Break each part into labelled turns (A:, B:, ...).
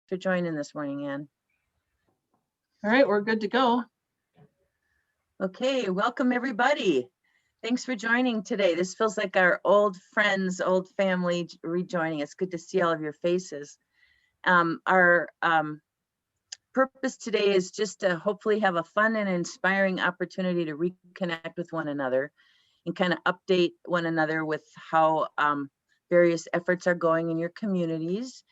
A: for joining this morning, Ann.
B: All right, we're good to go.
A: Okay, welcome everybody. Thanks for joining today. This feels like our old friends, old family rejoining. It's good to see all of your faces. Our purpose today is just to hopefully have a fun and inspiring opportunity to reconnect with one another and kind of update one another with how various efforts are going in your communities,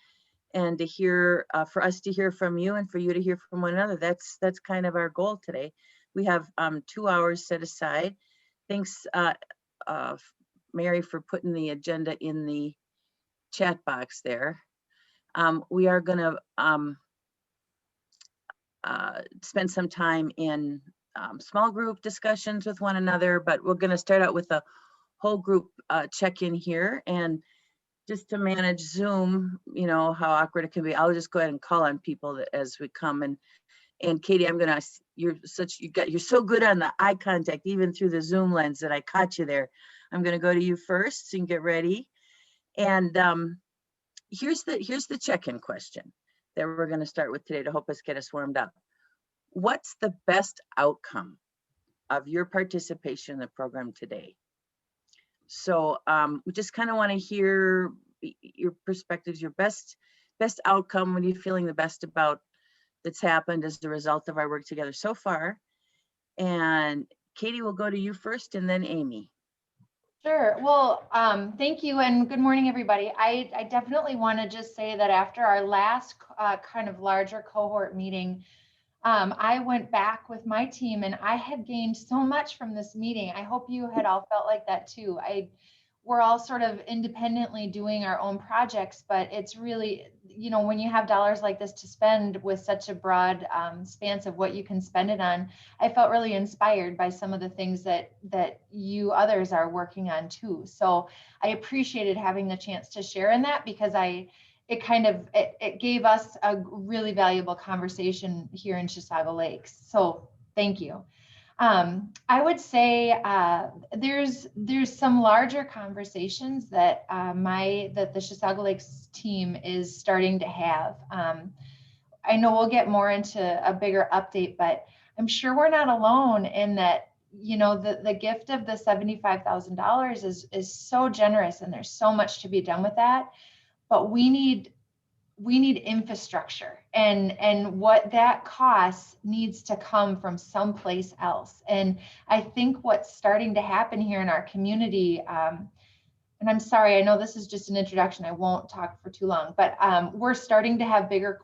A: and to hear for us to hear from you and for you to hear from one another. That's kind of our goal today. We have 2 hours set aside. Thanks, Mary, for putting the agenda in the chat box there. We are going to spend some time in small group discussions with one another, but we're going to start out with a whole group check-in here. And just to manage Zoom, you know how awkward it can be, I'll just go ahead and call on people as we come. And Katie, I'm gonna, you're so good on the eye contact, even through the Zoom lens, that I caught you there. I'm gonna go to you first, so you can get ready. And here's the check-in question that we're gonna start with today to help us get us warmed up. What's the best outcome of your participation in the program today? So we just kind of want to hear your perspectives, your best outcome. What are you feeling the best about that's happened as the result of our work together so far? And Katie, will go to you first, and then Amy.
C: Sure. Well, thank you, and good morning, everybody. I definitely want to just say that after our last kind of larger cohort meeting, I went back with my team and I had gained so much from this meeting. I hope you had all felt like that too. We're all sort of independently doing our own projects, but it's really, you know, when you have dollars like this to spend with such a broad span of what you can spend it on, I felt really inspired by some of the things that you others are working on too. So I appreciated having the chance to share in that, because it gave us a really valuable conversation here in Chisago Lakes. So thank you. I would say there's some larger conversations that the Chisago Lakes team is starting to have. I know we'll get more into a bigger update, but I'm sure we're not alone in that. You know, the gift of the $75,000 is so generous, and there's so much to be done with that. But we need infrastructure, and what that costs needs to come from someplace else. And I think what's starting to happen here in our community, and I'm sorry, I know this is just an introduction, I won't talk for too long, but we're starting to have bigger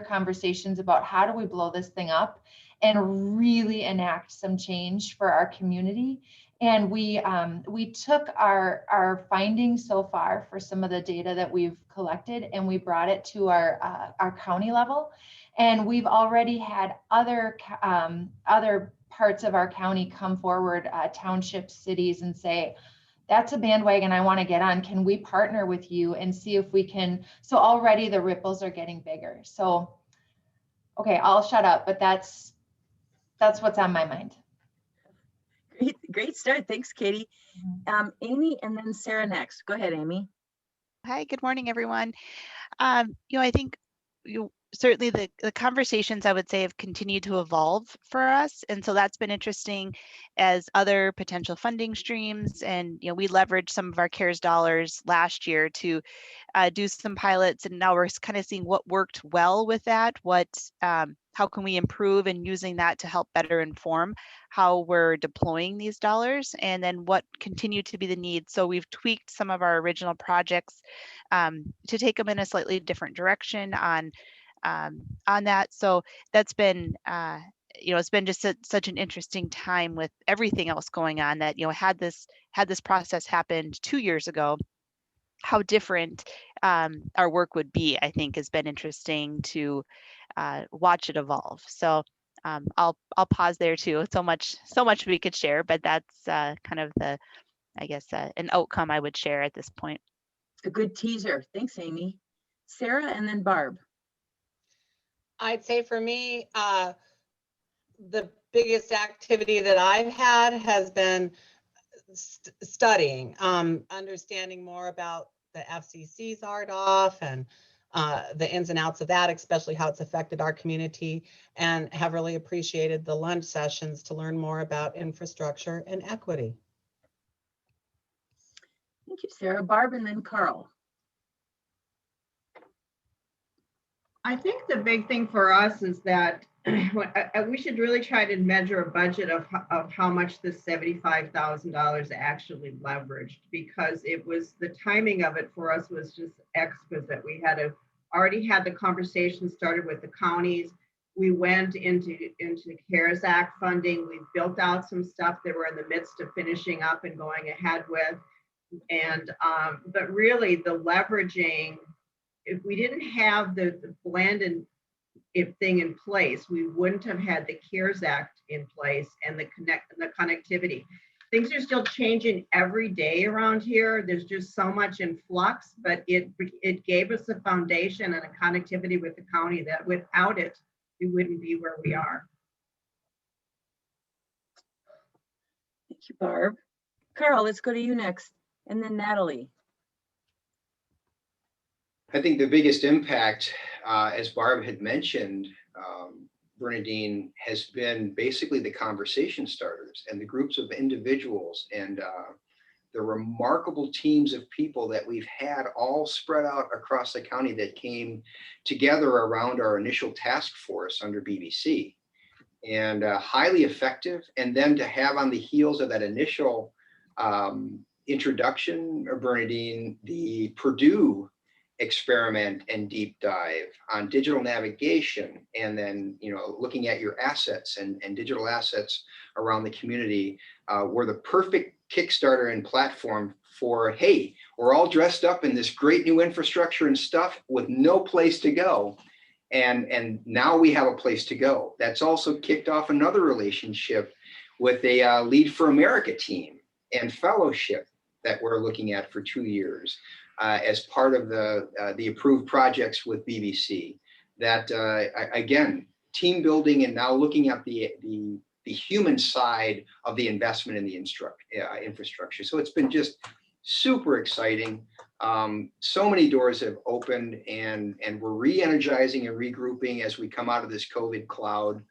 C: conversations about how do we blow this thing up and really enact some change for our community. And we took our findings so far for some of the data that we've collected, and we brought it to our county level. And we've already had other parts of our county come forward, townships, cities, and say, that's a bandwagon I want to get on. Can we partner with you and see if we can? So already the ripples are getting bigger. So, okay, I'll shut up, but that's what's on my mind.
A: Great start. Thanks, Katie. Amy, and then Sarah next. Go ahead, Amy.
D: Hi, good morning, everyone. I think certainly the conversations, I would say, have continued to evolve for us. And so that's been interesting as other potential funding streams. And, we leveraged some of our CARES dollars last year to do some pilots. And now we're kind of seeing what worked well with that, how can we improve, and using that to help better inform how we're deploying these dollars, and then what continue to be the needs. So we've tweaked some of our original projects to take them in a slightly different direction on that. So that's been, it's been just such an interesting time with everything else going on that, had this process happened 2 years ago, how different our work would be, I think, has been interesting to watch it evolve. So I'll pause there too. So much we could share, but that's kind of an outcome I would share at this point.
A: A good teaser. Thanks, Amy. Sarah, and then Barb.
E: I'd say for me, the biggest activity that I've had has been studying, understanding more about the FCC's RDOF and the ins and outs of that, especially how it's affected our community, and have really appreciated the lunch sessions to learn more about infrastructure and equity.
A: Thank you, Sarah. Barb and then Carl.
F: I think the big thing for us is that we should really try to measure a budget of how much the $75,000 actually leveraged, because it was, the timing of it for us was just exquisite. We had already had the conversation started with the counties. We went into CARES Act funding. We built out some stuff that we're in the midst of finishing up and going ahead with. And but really the leveraging, if we didn't have the Blandin thing in place, we wouldn't have had the CARES Act in place and the connectivity. Things are still changing every day around here. There's just so much in flux, but it gave us a foundation and a connectivity with the county that without it, we wouldn't be where we are.
A: Thank you, Barb. Carl, let's go to you next, and then Natalie.
G: I think the biggest impact, as Barb had mentioned, Bernadine, has been basically the conversation starters and the groups of individuals and the remarkable teams of people that we've had all spread out across the county that came together around our initial task force under BBC, and highly effective. And then to have on the heels of that initial introduction, Bernadine, the Purdue experiment and deep dive on digital navigation, and then looking at your assets and digital assets around the community were the perfect Kickstarter and platform for, hey, we're all dressed up in this great new infrastructure and stuff with no place to go, and now we have a place to go. That's also kicked off another relationship with a Lead for America team and fellowship that we're looking at for 2 years. As part of the approved projects with BBC, that again, team building and now looking at the human side of the investment in the infrastructure. So it's been just super exciting. So many doors have opened, and we're re-energizing and regrouping as we come out of this COVID cloud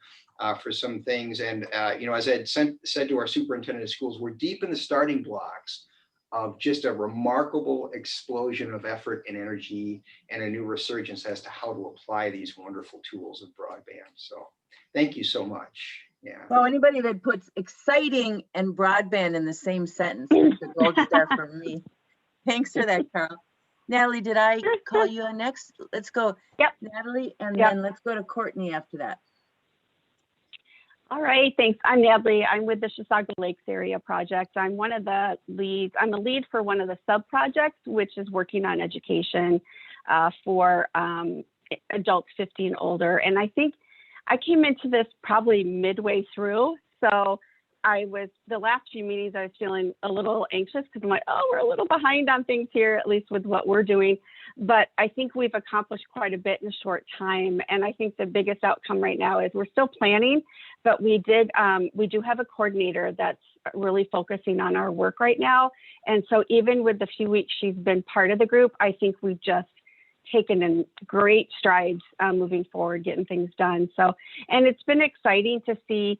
G: for some things. And as I had said to our superintendent of schools, we're deep in the starting blocks of just a remarkable explosion of effort and energy and a new resurgence as to how to apply these wonderful tools of broadband. So thank you so much. Yeah.
A: Well, anybody that puts exciting and broadband in the same sentence is the gold star for me. Thanks for that, Carl. Natalie, did I call you on next? Let's go.
H: Yep.
A: Natalie, and
H: Yep.
A: then let's go to Courtney after that.
H: All right, thanks. I'm Natalie. I'm with the Chisago Lakes Area Project. I'm one of the leads. I'm a lead for one of the sub-projects, which is working on education for adults 15 and older. And I think I came into this probably midway through. So the last few meetings, I was feeling a little anxious because I'm like, oh, we're a little behind on things here, at least with what we're doing. But I think we've accomplished quite a bit in a short time. And I think the biggest outcome right now is we're still planning, but we do have a coordinator that's really focusing on our work right now. And so even with the few weeks she's been part of the group, I think we've just taken in great strides moving forward, getting things done. So, and it's been exciting to see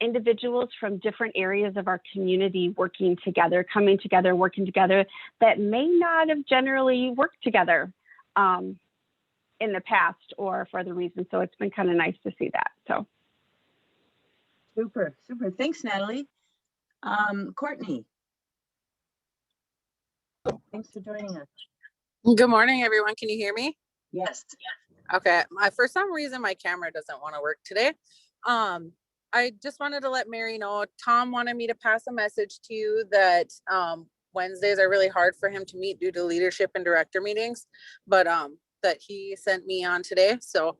H: individuals from different areas of our community working together, coming together, working together that may not have generally worked together in the past or for other reasons. So it's been kind of nice to see that. So.
A: Super, super. Thanks, Natalie. Courtney. Thanks for joining us.
I: Good morning, everyone. Can you hear me?
A: Yes.
I: Okay. For some reason, my camera doesn't want to work today. I just wanted to let Mary know, Tom wanted me to pass a message to you that Wednesdays are really hard for him to meet due to leadership and director meetings, but that he sent me on today. So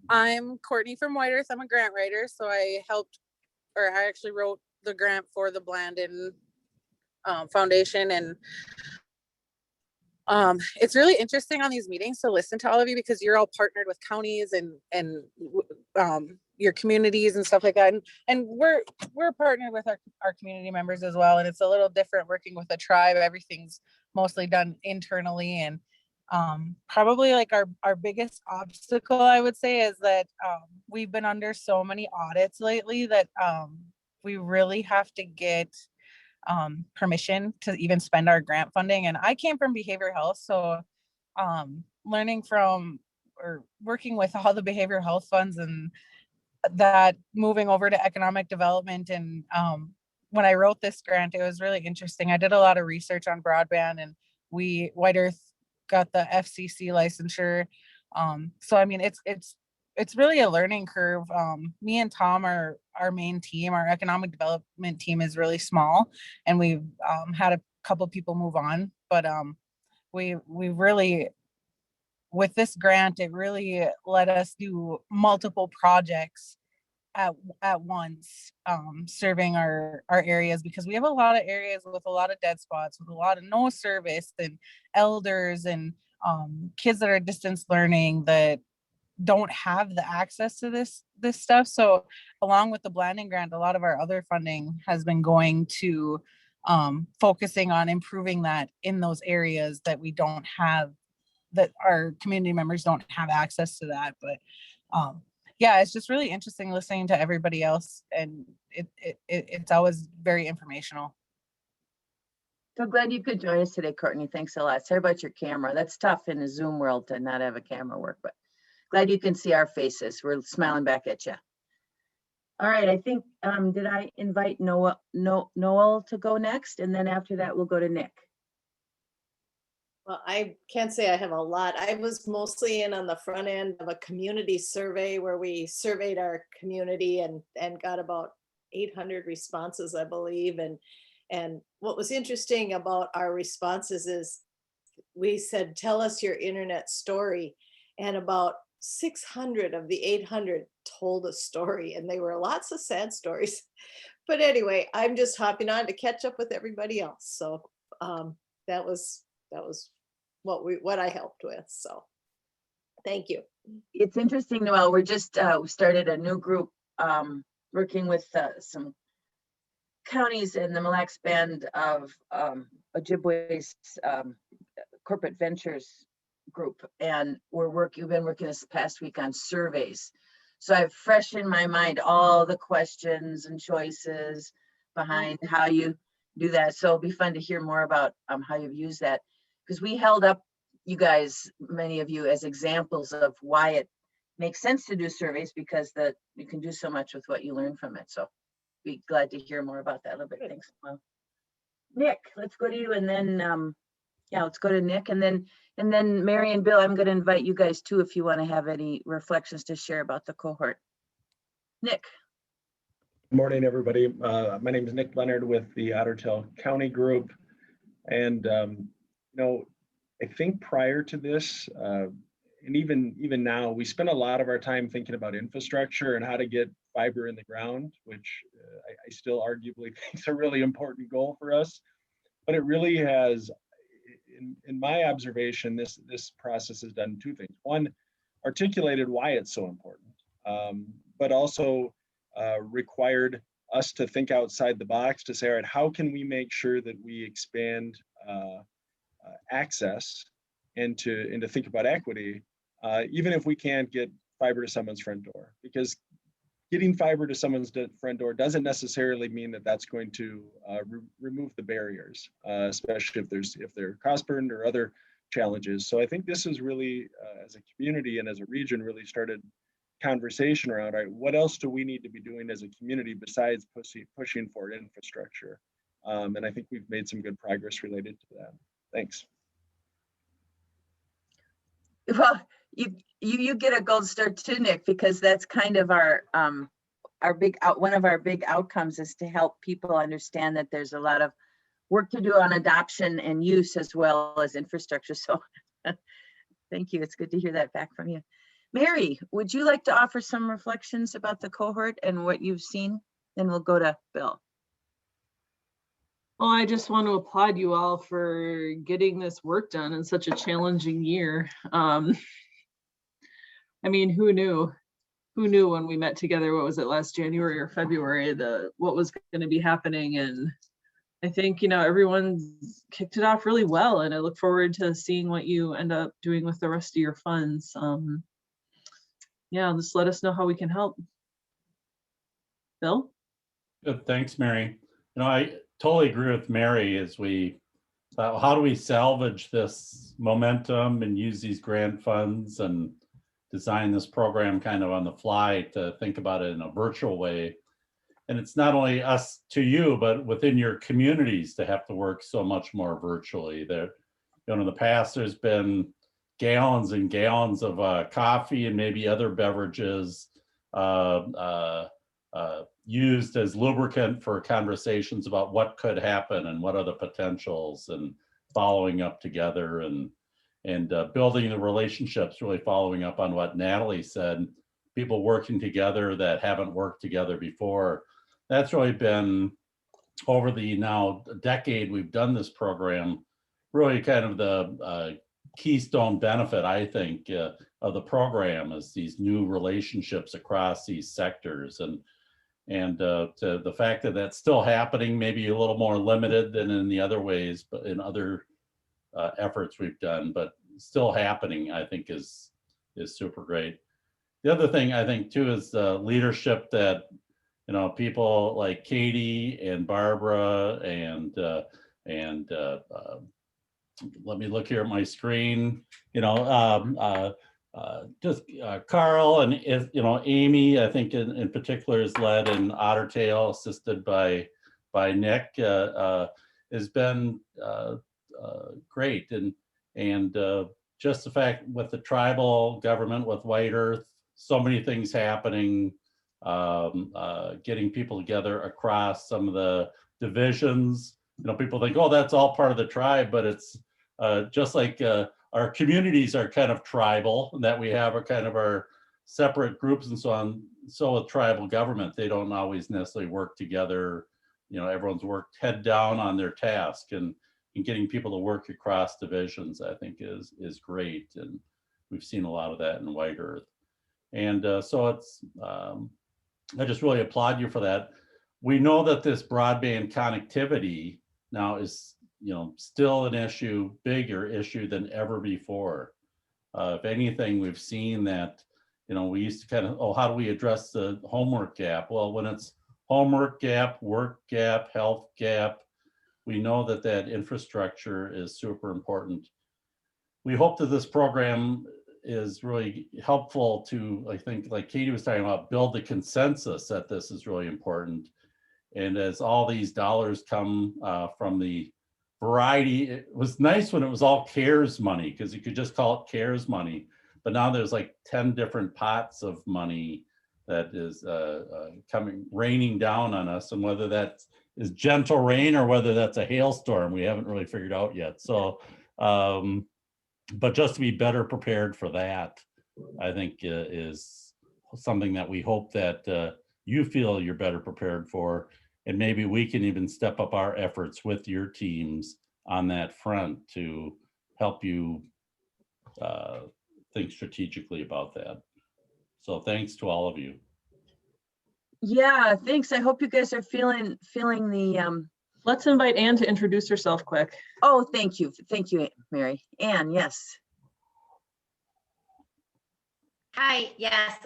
I: I'm Courtney from Whitehurst. I'm a grant writer. So I actually wrote the grant for the Blandin Foundation, and it's really interesting on these meetings to listen to all of you because you're all partnered with counties and your communities and stuff like that. And we're partnered with our community members as well. And it's a little different working with a tribe. Everything's mostly done internally. And Probably like our biggest obstacle, I would say, is that we've been under so many audits lately that we really have to get permission to even spend our grant funding. And I came from behavioral health, so learning from or working with all the behavioral health funds and that moving over to economic development. And when I wrote this grant, it was really interesting. I did a lot of research on broadband, and White Earth got the FCC licensure. So I mean, it's really a learning curve. Me and Tom are our main team. Our economic development team is really small, and we've had a couple people move on. But we really, with this grant, it really let us do multiple projects at once, serving our areas, because we have a lot of areas with a lot of dead spots, with a lot of no service, and elders and kids that are distance learning that don't have the access to this stuff. So along with the Blandin grant, a lot of our other funding has been going to focusing on improving that in those areas that we don't have, that our community members don't have access to that. But yeah, it's just really interesting listening to everybody else, and it's always very informational.
A: So glad you could join us today, Courtney. Thanks a lot. Sorry about your camera. That's tough in the Zoom world to not have a camera work, but glad you can see our faces. We're smiling back at you. All right, I think, did I invite Noel to go next? And then after that, we'll go to Nick.
J: Well, I can't say I have a lot. I was mostly in on the front end of a community survey where we surveyed our community and got about 800 responses, I believe. And what was interesting about our responses is we said, tell us your internet story. And about 600 of the 800 told a story, and they were lots of sad stories. But anyway, I'm just hopping on to catch up with everybody else. So that was what I helped with. So thank you.
A: It's interesting, Noel, we're just we started a new group working with some counties in the Mille Lacs Band of Ojibwe's corporate ventures group, and we've been working this past week on surveys. So I've fresh in my mind all the questions and choices behind how you do that. So it'll be fun to hear more about how you've used that, because we held up you guys, many of you, as examples of why it makes sense to do surveys, because that you can do so much with what you learn from it. So be glad to hear more about that a little bit. Thanks. Well, Nick, let's go to you, and then yeah, let's go to Nick, and then Mary and Bill, I'm going to invite you guys too if you want to have any reflections to share about the cohort. Nick.
K: Good morning, everybody. My name is Nick Leonard with the Otter County Group, and you know, I think prior to this, and even now, we spend a lot of our time thinking about infrastructure and how to get fiber in the ground, which I still arguably think is a really important goal for us. But it really has, in my observation, this process has done two things. One, articulated why it's so important, but also required us to think outside the box to say, all right, how can we make sure that we expand access and to think about equity, even if we can't get fiber to someone's front door, because getting fiber to someone's front door doesn't necessarily mean that that's going to remove the barriers, especially if they're cost burdened or other challenges. So I think this is really, as a community and as a region, really started conversation around, all right, what else do we need to be doing as a community besides pushing for infrastructure? And I think we've made some good progress related to that. Thanks.
A: Well, you get a gold star too, Nick, because that's kind of our one of our big outcomes is to help people understand that there's a lot of work to do on adoption and use as well as infrastructure. So thank you. It's good to hear that back from you. Mary, would you like to offer some reflections about the cohort and what you've seen? Then we'll go to Bill.
B: Well, I just want to applaud you all for getting this work done in such a challenging year. I mean, who knew? Who knew when we met together, what was it, last January or February, what was going to be happening? And I think, everyone's kicked it off really well, and I look forward to seeing what you end up doing with the rest of your funds. Yeah, just let us know how we can help. Bill?
L: Good, thanks, Mary. I totally agree with Mary as we thought, how do we salvage this momentum and use these grant funds and design this program kind of on the fly to think about it in a virtual way. And it's not only us to you, but within your communities to have to work so much more virtually. There, in the past, there's been gallons and gallons of coffee and maybe other beverages used as lubricant for conversations about what could happen and what are the potentials, and following up together and building the relationships, really following up on what Natalie said, people working together that haven't worked together before. That's really been, over the now decade we've done this program, really kind of the keystone benefit, I think, of the program is these new relationships across these sectors. And to the fact that that's still happening, maybe a little more limited than in the other ways, but in other efforts we've done, but still happening, I think is super great. The other thing I think too is the leadership that, people like Katie and Barbara and let me look here at my screen, just Carl and Amy, I think in particular is led in Otter Tail, assisted by Nick, has been great. And just the fact with the tribal government, with White Earth, so many things happening, getting people together across some of the divisions. People think, oh, that's all part of the tribe, but it's just like our communities are kind of tribal, that we have our separate groups and so on. So with tribal government, they don't always necessarily work together. Everyone's worked head down on their task, and getting people to work across divisions, I think is great. And we've seen a lot of that in White Earth. And so it's, I just really applaud you for that. We know that this broadband connectivity now is, still an issue, bigger issue than ever before. If anything, we've seen that, we used to kind of, oh, how do we address the homework gap? Well, when it's homework gap, work gap, health gap, we know that infrastructure is super important. We hope that this program is really helpful to, I think, like Katie was talking about, build the consensus that this is really important. And as all these dollars come from the variety, it was nice when it was all CARES money, because you could just call it CARES money. But now there's like 10 different pots of money that is raining down on us. And whether that is gentle rain or whether that's a hailstorm, we haven't really figured out yet. So, but just to be better prepared for that, I think is something that we hope that you feel you're better prepared for. And maybe we can even step up our efforts with your teams on that front to help you think strategically about that. So thanks to all of you.
A: Yeah, thanks. I hope you guys are feeling the
B: Let's invite Ann to introduce herself quick.
A: Oh, thank you, Mary. Ann, yes.
M: Hi, yes,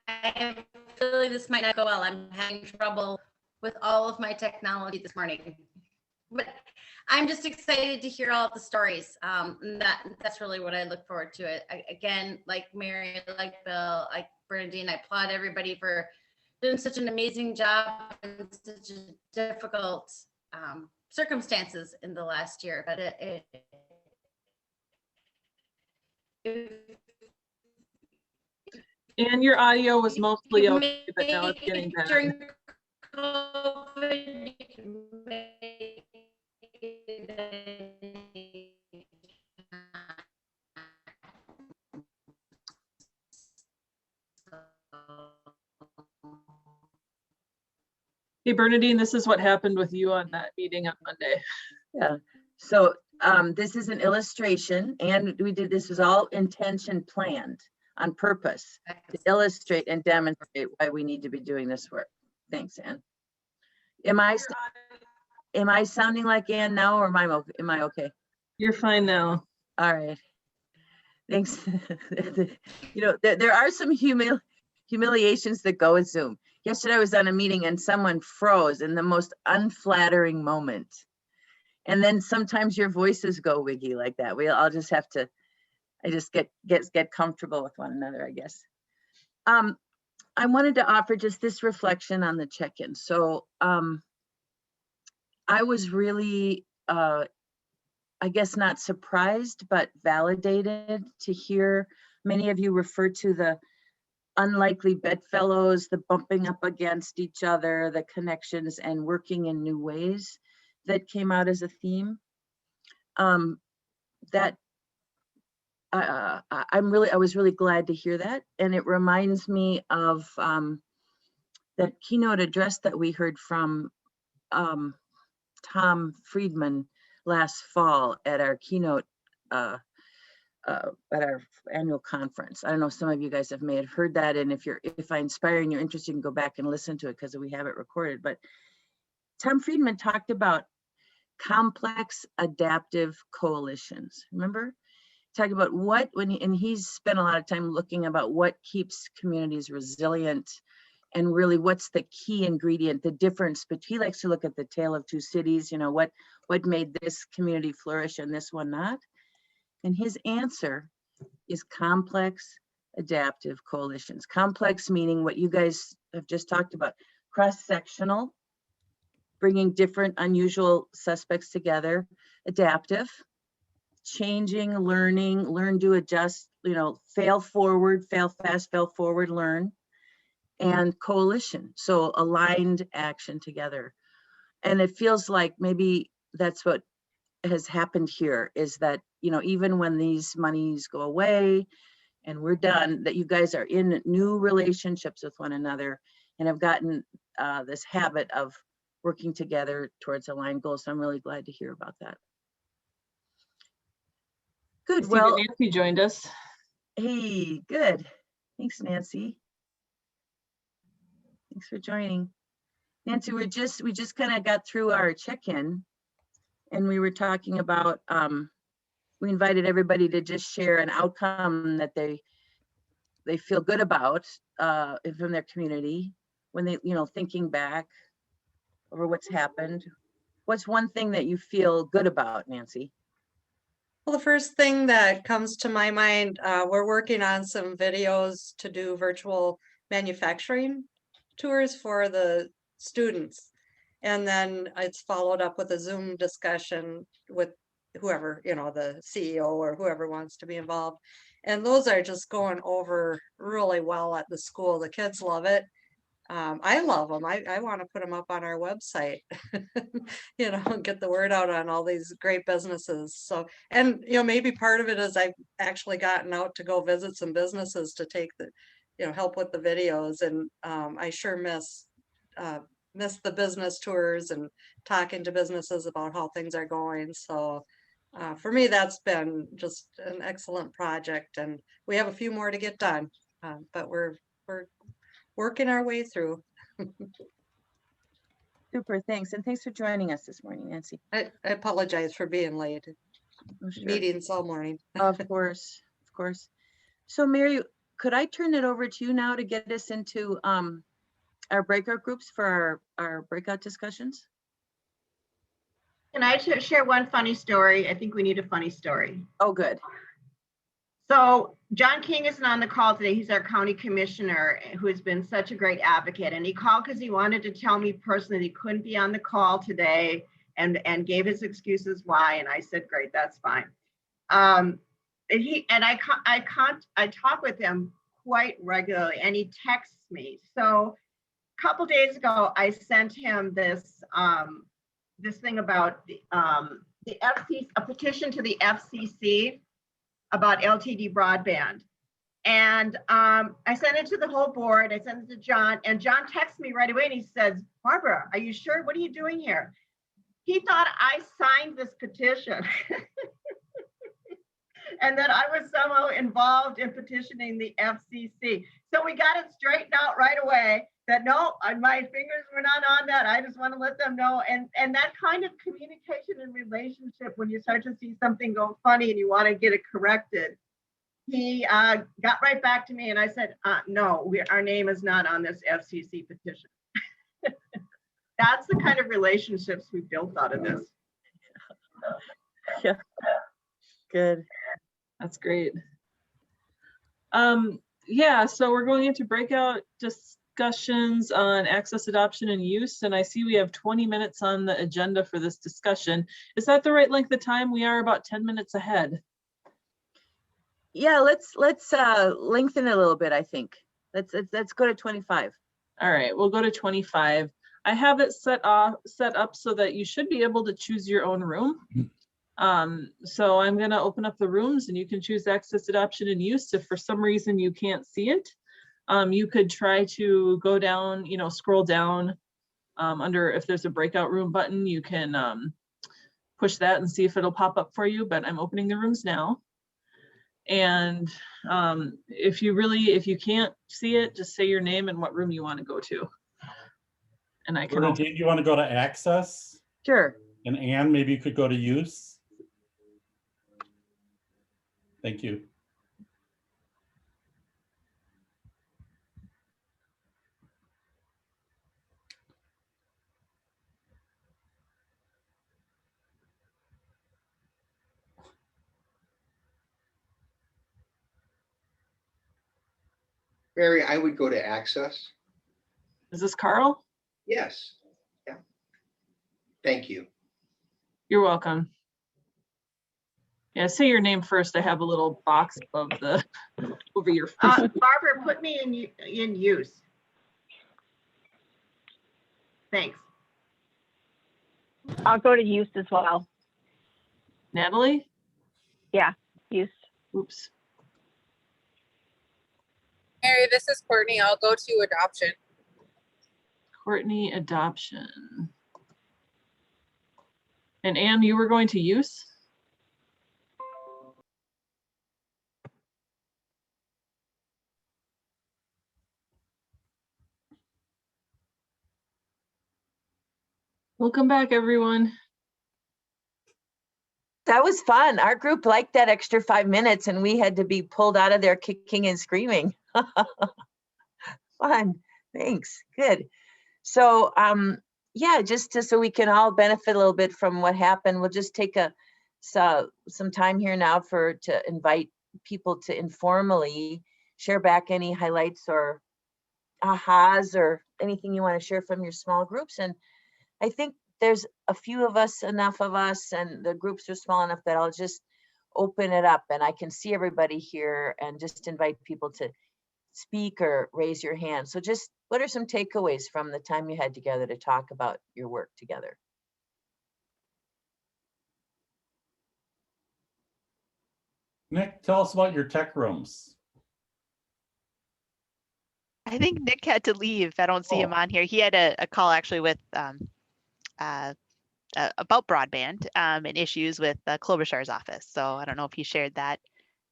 M: I am feeling this might not go well. I'm having trouble with all of my technology this morning, but I'm just excited to hear all of the stories. That's really what I look forward to. Again, like Mary, like Bill, like Blandin, I applaud everybody for doing such an amazing job in such a difficult circumstances in the last year. But
B: And your audio was mostly okay, but now it's getting better.
M: During COVID, you can make
B: Hey, Bernadine, this is what happened with you on that meeting on Monday.
A: Yeah. So this is an illustration, and this was all intention planned on purpose to illustrate and demonstrate why we need to be doing this work. Thanks, Ann. Am I sounding like Ann now, or am I okay?
B: You're fine now.
A: All right. Thanks. You know, there are some humiliations that go with Zoom. Yesterday I was on a meeting and someone froze in the most unflattering moment. And then sometimes your voices go wiggy like that. I'll just have to, I just get comfortable with one another, I guess. I wanted to offer just this reflection on the check-in. So I was really, I guess not surprised, but validated to hear many of you refer to the unlikely bedfellows, the bumping up against each other, the connections, and working in new ways that came out as a theme. That I was really glad to hear that, and it reminds me of that keynote address that we heard from Tom Friedman last fall at our keynote at our annual conference. I don't know if some of you guys may have heard that, and if I inspire and you're interested, you can go back and listen to it because we have it recorded. But Tom Friedman talked about complex adaptive coalitions. Remember? Talking about and he's spent a lot of time looking about what keeps communities resilient and really what's the key ingredient, the difference. But he likes to look at the tale of two cities, you know, what made this community flourish and this one not. And his answer is complex adaptive coalitions. Complex meaning what you guys have just talked about, cross-sectional, bringing different unusual suspects together, adaptive, changing, learning, learn to adjust, you know, fail forward, fail fast, fail forward, learn, and coalition. So aligned action together. And it feels like maybe that's what has happened here, is that, you know, even when these monies go away and we're done, that you guys are in new relationships with one another and have gotten this habit of working together towards aligned goals. So I'm really glad to hear about that. Good. Well,
B: Nancy joined us.
A: Hey, good. Thanks, Nancy. Thanks for joining. Nancy, we just kind of got through our check-in and we were talking about, we invited everybody to just share an outcome that they feel good about from their community when they, you know, thinking back over what's happened. What's one thing that you feel good about, Nancy?
E: Well, the first thing that comes to my mind, we're working on some videos to do virtual manufacturing tours for the students. And then it's followed up with a Zoom discussion with whoever, you know, the CEO or whoever wants to be involved. And those are just going over really well at the school. The kids love it. I love them. I want to put them up on our website, you know, get the word out on all these great businesses. So, and, you know, maybe part of it is I've actually gotten out to go visit some businesses to take the, you know, help with the videos. And I sure miss the business tours and talking to businesses about how things are going. So for me, that's been just an excellent project. And we have a few more to get done, but we're working our way through.
A: Super, thanks. And thanks for joining us this morning, Nancy.
E: I apologize for being late.
A: Oh, sure.
E: Meetings all morning.
A: Of course, of course. So Mary, could I turn it over to you now to get us into our breakout groups for our breakout discussions?
F: Can I share one funny story? I think we need a funny story.
A: Oh, good.
F: So John King isn't on the call today. He's our county commissioner who has been such a great advocate. And he called because he wanted to tell me personally that he couldn't be on the call today and gave his excuses why. And I said, great, that's fine. I talk with him quite regularly and he texts me. So a couple days ago, I sent him this this thing about the FCC, a petition to the FCC about LTD broadband. And I sent it to the whole board. I sent it to John, and John texts me right away and he says, Barbara, are you sure? What are you doing here? He thought I signed this petition and that I was somehow involved in petitioning the FCC. So we got it straightened out right away that no, my fingers were not on that. I just want to let them know. And that kind of communication and relationship, when you start to see something go funny and you want to get it corrected, he got right back to me and I said, no, our name is not on this FCC petition. That's the kind of relationships we built out of this.
A: Yeah, good.
B: That's great. Yeah, so we're going into breakout discussions on access, adoption, and use. And I see we have 20 minutes on the agenda for this discussion. Is that the right length of time? We are about 10 minutes ahead.
A: Yeah, let's lengthen it a little bit, I think. Let's go to 25.
B: All right, we'll go to 25. I have it set up so that you should be able to choose your own room. So I'm going to open up the rooms and you can choose access, adoption, and use. If for some reason you can't see it, you could try to go down, scroll down under, if there's a breakout room button, you can push that and see if it'll pop up for you, but I'm opening the rooms now. And if you can't see it, just say your name and what room you want to go to. And I can.
L: Do you want to go to access?
A: Sure.
L: And Anne, maybe you could go to use. Thank you.
G: Mary, I would go to access.
B: Is this Carl?
G: Yes. Yeah. Thank you.
B: You're welcome. Yeah, say your name first. I have a little box above over your face.
F: Barbara, put me in use. Thanks.
H: I'll go to use as well.
B: Natalie?
H: Yeah, use.
B: Oops.
I: Mary, this is Courtney. I'll go to adoption.
B: Courtney, adoption. And Anne, you were going to use? Welcome back, everyone.
A: That was fun. Our group liked that extra 5 minutes and we had to be pulled out of there kicking and screaming. Fun. Thanks. Good. So yeah, just so we can all benefit a little bit from what happened, we'll just take some time here now to invite people to informally share back any highlights or ahas or anything you want to share from your small groups. And I think there's a few of us, enough of us, and the groups are small enough that I'll just open it up and I can see everybody here and just invite people to speak or raise your hand. So just what are some takeaways from the time you had together to talk about your work together?
L: Nick, tell us about your tech rooms.
D: I think Nick had to leave. I don't see him on here. He had a call actually with about broadband and issues with Klobuchar's office. So I don't know if he shared that.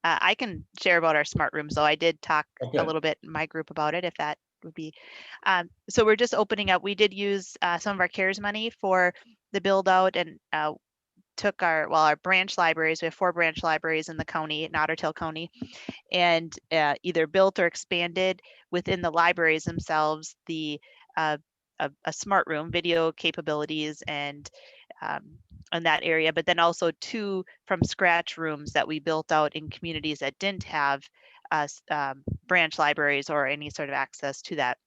D: I can share about our smart rooms, though. I did talk a little bit in my group about it, if that would be. So we're just opening up. We did use some of our CARES money for the build out and took our branch libraries. We have 4 branch libraries in the county, in Otter County, and either built or expanded within the libraries themselves the a smart room, video capabilities, and in that area, but then also 2 from scratch rooms that we built out in communities that didn't have branch libraries or any sort of access to that.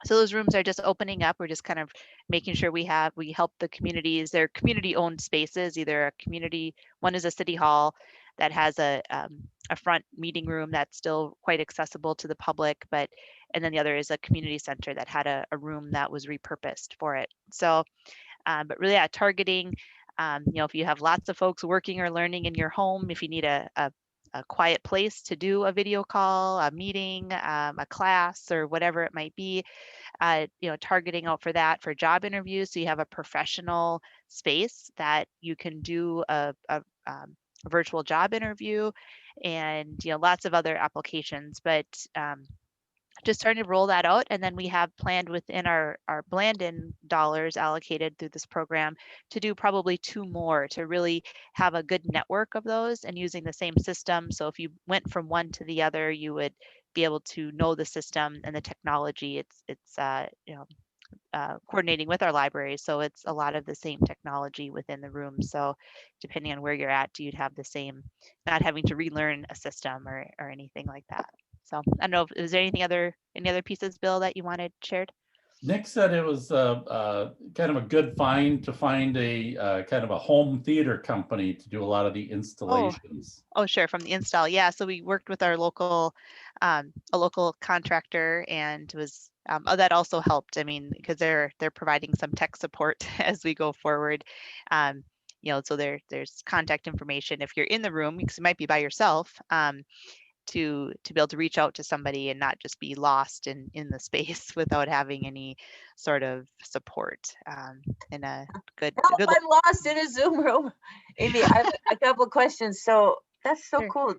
D: So those rooms are just opening up. We're just kind of making sure we help the communities. They're community-owned spaces. Either a community, one is a city hall that has a front meeting room that's still quite accessible to the public, and then the other is a community center that had a room that was repurposed for it. So, but really, targeting, if you have lots of folks working or learning in your home, if you need a quiet place to do a video call, a meeting, a class, or whatever it might be, targeting out for that for job interviews. So you have a professional space that you can do a virtual job interview, and lots of other applications. But just starting to roll that out. And then we have planned within our Blandin dollars allocated through this program to do probably 2 more to really have a good network of those and using the same system. So if you went from one to the other, you would be able to know the system and the technology. It's coordinating with our libraries. So it's a lot of the same technology within the room. So depending on where you're at, you'd have the same, not having to relearn a system or anything like that. So I don't know, is there any other pieces, Bill, that you wanted shared?
L: Nick said it was kind of a good find to find a kind of a home theater company to do a lot of the installations.
D: Oh, sure, from the install. Yeah, so we worked with our local, a local contractor, and was that also helped. I mean, because they're providing some tech support as we go forward. So there's contact information if you're in the room, because you might be by yourself. To be able to reach out to somebody and not just be lost in the space without having any sort of support. And a good
A: I'm lost in a Zoom room. Amy, I have a couple of questions. So that's so
D: Sure.
A: cool.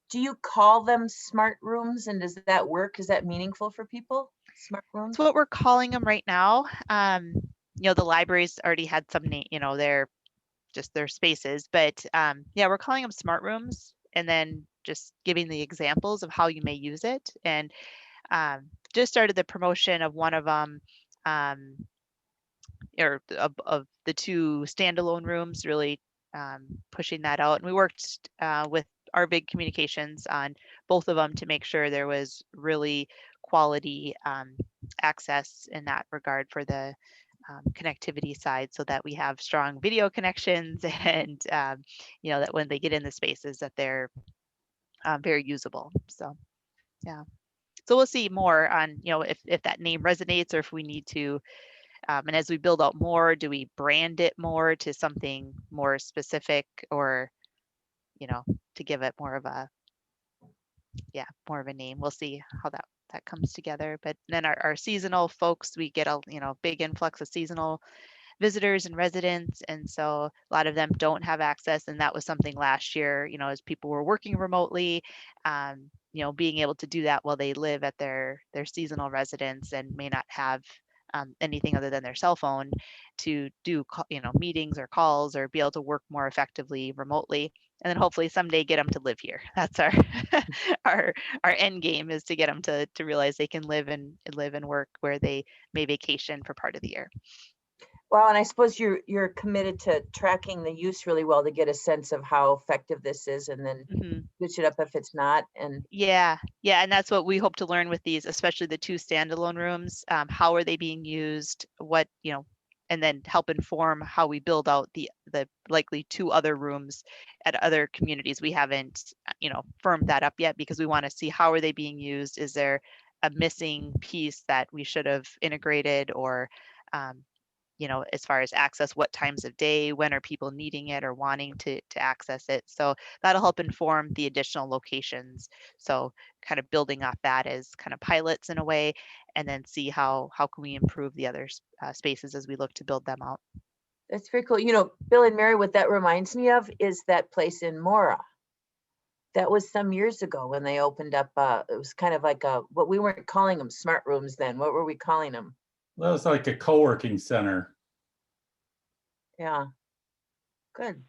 A: Do you call them smart rooms, and does that work? Is that meaningful for people? Smart rooms?
D: That's what we're calling them right now. The libraries already had some name, they're just their spaces, but yeah, we're calling them smart rooms, and then just giving the examples of how you may use it. And just started the promotion of one of them, or of the 2 standalone rooms, really pushing that out. And we worked with our big communications on both of them to make sure there was really quality access in that regard for the connectivity side, so that we have strong video connections and that when they get in the spaces that they're very usable. So yeah, so we'll see more on if that name resonates, or if we need to, and as we build out more, do we brand it more to something more specific, or to give it more of a name. We'll see how that comes together. But then our seasonal folks, we get a big influx of seasonal visitors and residents, and so a lot of them don't have access. And that was something last year, as people were working remotely, being able to do that while they live at their seasonal residence and may not have anything other than their cell phone to do meetings or calls, or be able to work more effectively remotely. And then hopefully someday get them to live here. That's our our end game, is to get them to realize they can live and work where they may vacation for part of the year.
A: Well, and I suppose you're committed to tracking the use really well to get a sense of how effective this is, and then switch it up if it's not. And
D: yeah, and that's what we hope to learn with these, especially the 2 standalone rooms. How are they being used? What and then help inform how we build out the likely 2 other rooms at other communities. We haven't firmed that up yet, because we want to see how are they being used. Is there a missing piece that we should have integrated, or as far as access, what times of day, when are people needing it or wanting to access it. So that'll help inform the additional locations. So kind of building off that as kind of pilots in a way, and then see how can we improve the other spaces as we look to build them out.
A: that's very cool. Bill and Mary, what that reminds me of is that place in Mora. That was some years ago when they opened up. It was kind of like what we weren't calling them smart rooms then. What were we calling them?
L: That was like a co-working center.
A: Yeah, good.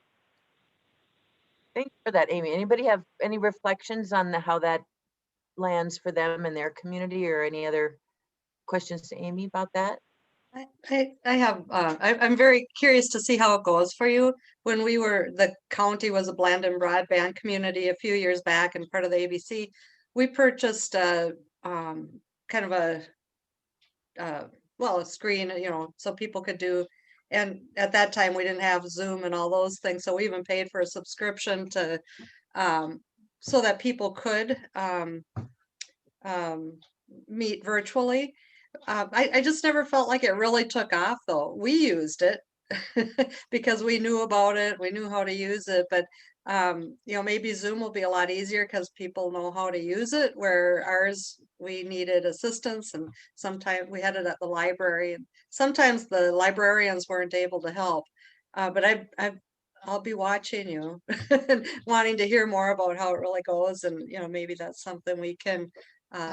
A: Thanks for that, Amy. Anybody have any reflections on how that lands for them and their community, or any other questions to Amy about that?
E: I have, I'm very curious to see how it goes for you. When the county was a Blandin broadband community a few years back and part of the ABC, we purchased kind of a screen, so people could do. And at that time, we didn't have Zoom and all those things. So we even paid for a subscription to, so that people could meet virtually. I just never felt like it really took off, though. We used it because we knew about it. We knew how to use it. But, maybe Zoom will be a lot easier because people know how to use it, where ours, we needed assistance, and sometimes we had it at the library, and sometimes the librarians weren't able to help. But I'll be watching you and wanting to hear more about how it really goes. And, maybe that's something we can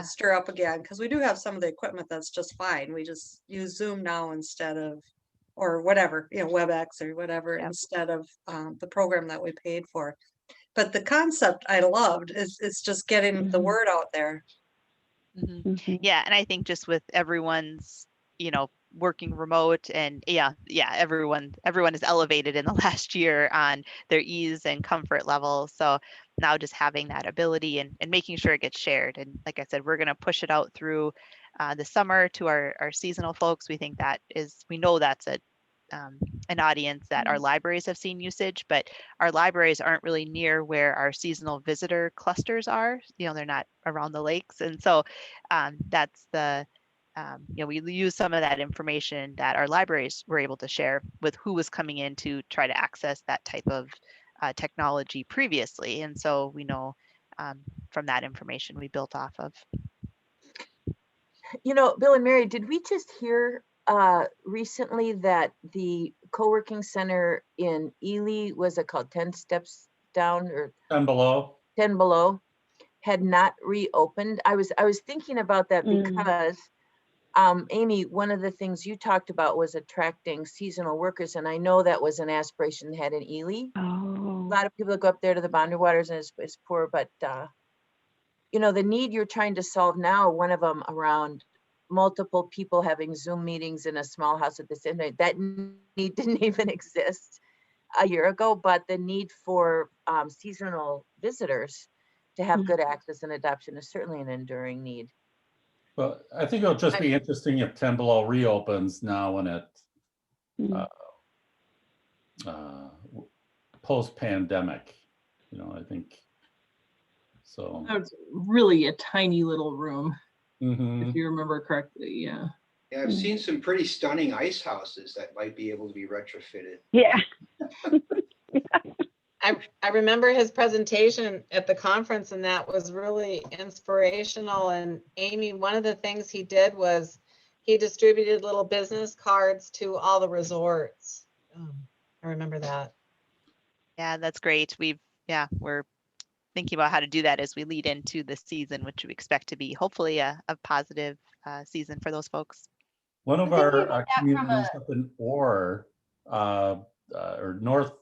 E: stir up again, because we do have some of the equipment that's just fine. We just use Zoom now instead of, or whatever, WebEx or whatever, instead of the program that we paid for. But the concept I loved is it's just getting the word out there.
D: Yeah, and I think just with everyone's, working remote and everyone is elevated in the last year on their ease and comfort level. So now just having that ability and making sure it gets shared. And like I said, we're going to push it out through the summer to our seasonal folks. We know that's an audience that our libraries have seen usage, but our libraries aren't really near where our seasonal visitor clusters are. They're not around the lakes. And so that's we use some of that information that our libraries were able to share with who was coming in to try to access that type of technology previously. And so we know from that information we built off of.
A: Bill and Mary, did we just hear recently that the co-working center in Ely, was it called 10 steps down or
L: 10 below?
A: 10 below, had not reopened? I was thinking about that because Amy, one of the things you talked about was attracting seasonal workers, and I know that was an aspiration they had in Ely. A lot of people go up there to the Boundary Waters and it's poor, but the need you're trying to solve now, one of them around multiple people having Zoom meetings in a small house at the same time, that need didn't even exist a year ago, but the need for seasonal visitors to have good access and adoption is certainly an enduring need.
L: Well, I think it'll just be interesting if 10 below reopens now when it post-pandemic, I think so.
B: It's really a tiny little room, if you remember correctly. Yeah,
G: I've seen some pretty stunning ice houses that might be able to be retrofitted.
H: Yeah.
N: I remember his presentation at the conference, and that was really inspirational. And Amy, one of the things he did was he distributed little business cards to all the resorts. I remember that.
D: Yeah, that's great. We're thinking about how to do that as we lead into the season, which we expect to be hopefully a positive season for those folks.
L: One of our communities up in Orr, or north,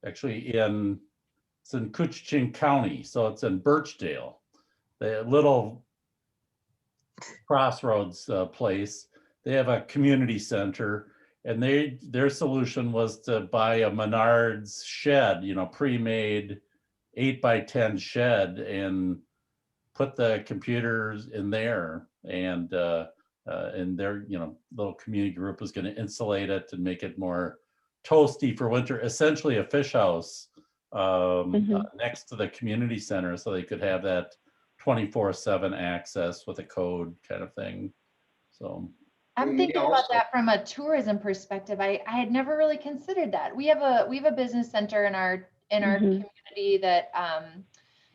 L: actually it's in Couchiching County, so it's in Birchdale, the little crossroads place. They have a community center, and their solution was to buy a Menards shed, pre-made 8x10 shed, and put the computers in there, and their little community group was going to insulate it and make it more toasty for winter, essentially a fish house next to the community center, so they could have that 24/7 access with a code kind of thing. So
C: I'm thinking about that from a tourism perspective. I had never really considered that. We have a business center in our community that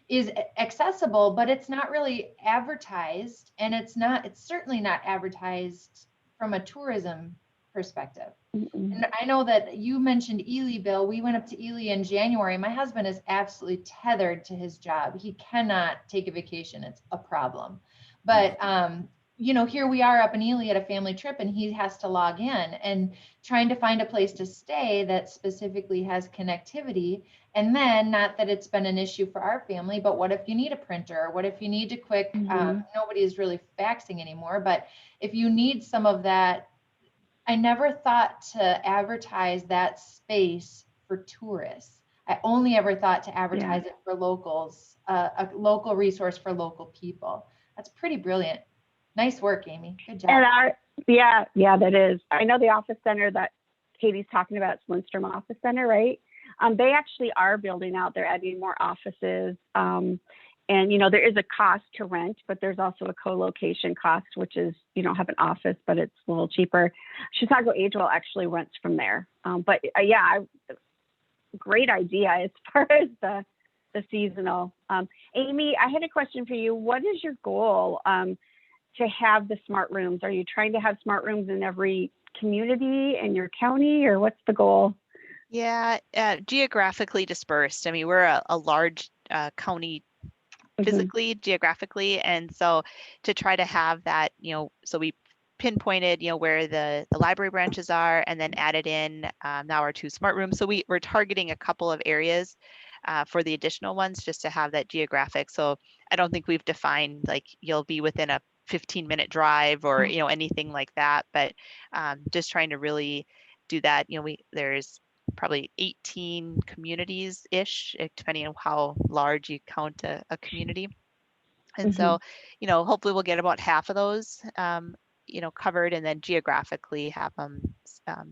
C: is accessible, but it's not really advertised, and it's certainly not advertised from a tourism perspective. And I know that you mentioned Ely, Bill. We went up to Ely in January. My husband is absolutely tethered to his job. He cannot take a vacation. It's a problem. But here we are up in Ely at a family trip, and he has to log in and trying to find a place to stay that specifically has connectivity. And then, not that it's been an issue for our family, but what if you need a printer? What if you need to quick, nobody is really faxing anymore, but if you need some of that, I never thought to advertise that space for tourists. I only ever thought to advertise it for locals, a local resource for local people. That's pretty brilliant. Nice work, Amy. Good job.
H: And that is. I know the office center that Katie's talking about, it's Lindstrom Office Center, right? They actually are building out. They're adding more offices. And, there is a cost to rent, but there's also a co-location cost, which is you don't have an office, but it's a little cheaper. Chisago Agewell actually rents from there. Great idea as far as the seasonal. Amy, I had a question for you. What is your goal to have the smart rooms? Are you trying to have smart rooms in every community in your county, or what's the goal?
D: Yeah, geographically dispersed. I mean, we're a large county physically, geographically. And so to try to have that, so we pinpointed, where the library branches are, and then added in now our 2 smart rooms. So we're targeting a couple of areas for the additional ones, just to have that geographic. So I don't think we've defined like you'll be within a 15-minute drive or anything like that, but just trying to really do that. There's probably 18 communities ish, depending on how large you count a community. And so, hopefully we'll get about half of those covered, and then geographically have them